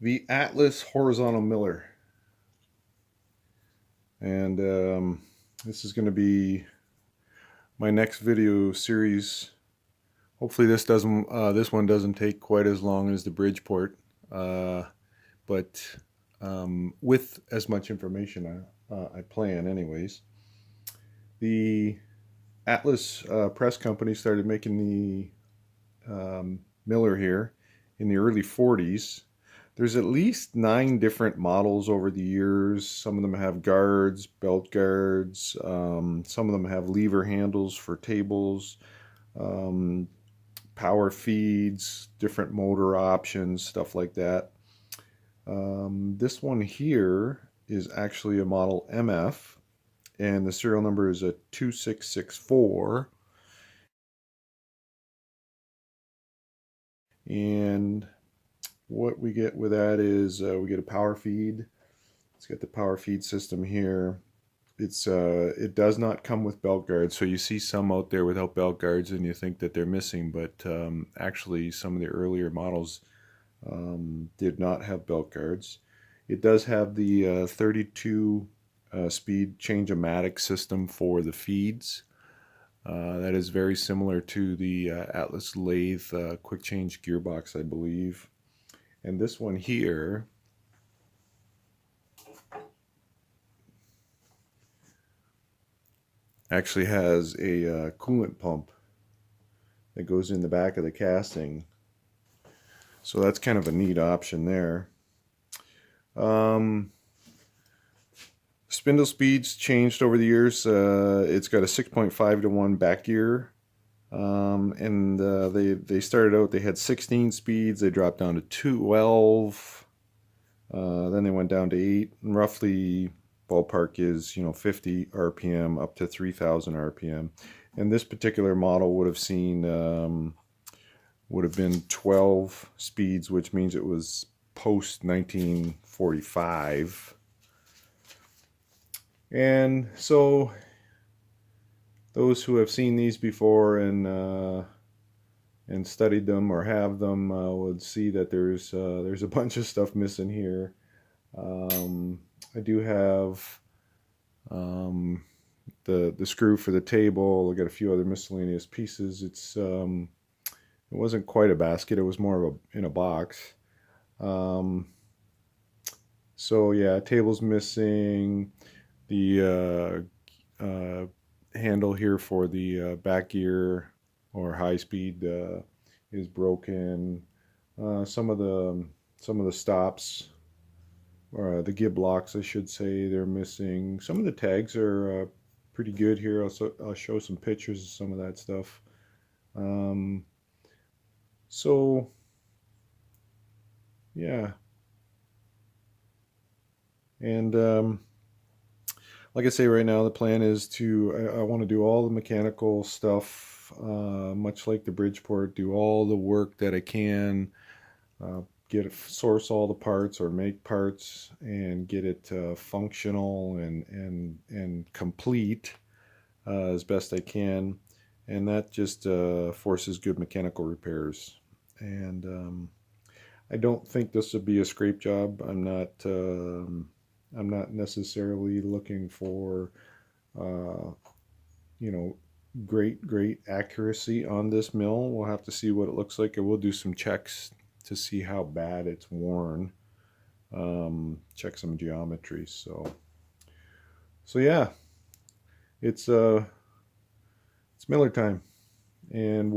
the Atlas horizontal miller, and this is going to be my next video series. Hopefully this one doesn't take quite as long as the Bridgeport, but with as much information I plan anyways. The Atlas Press Company started making the miller here in the early 40s. There's at least 9 different models over the years. Some of them have guards, belt guards. Some of them have lever handles for tables, power feeds, different motor options, stuff like that. This one here is actually a model MF, and the serial number is a 2664. And what we get with that is we get a power feed. It's got the power feed system here. It does not come with belt guards, so you see some out there without belt guards and you think that they're missing, but actually some of the earlier models did not have belt guards. It does have the 32 speed change-o-matic system for the feeds. That is very similar to the Atlas lathe quick change gearbox, I believe. And this one here actually has a coolant pump that goes in the back of the casting. So that's kind of a neat option there. Spindle speeds changed over the years. It's got a 6.5 to 1 back gear. And they started out, they had 16 speeds, they dropped down to 12, then they went down to 8, and roughly ballpark is 50 RPM up to 3000 RPM. And this particular model would have seen would have been 12 speeds, which means it was post 1945. And so those who have seen these before and studied them or have them would see that there's a bunch of stuff missing here. I do have the screw for the table. I got a few other miscellaneous pieces. It wasn't quite a basket. It was more of in a box. So yeah, table's missing. The handle here for the back gear or high speed is broken. Some of the stops, or the gib locks, I should say, they're missing. Some of the tags are pretty good here. I'll show some pictures of some of that stuff. So yeah, and like I say, right now the plan is I want to do all the mechanical stuff, much like the Bridgeport, do all the work that I can, source all the parts or make parts and get it functional and complete as best I can. And that just forces good mechanical repairs. And I don't think this would be a scrape job. I'm not necessarily looking for, great accuracy on this mill. We'll have to see what it looks like, and we'll do some checks to see how bad it's worn. Check some geometry. So yeah, it's Miller time, and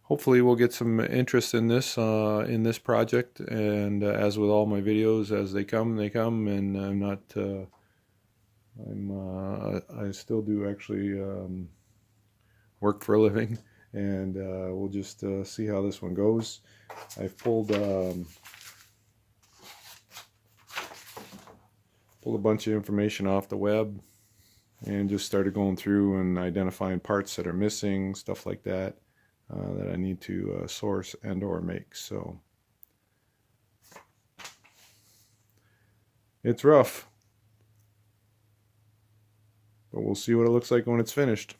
hopefully we'll get some interest in this project. And as with all my videos, as they come, and I still do actually work for a living, and we'll just see how this one goes. I've pulled a bunch of information off the web and just started going through and identifying parts that are missing, stuff like that, that I need to source and or make. So it's rough, but we'll see what it looks like when it's finished.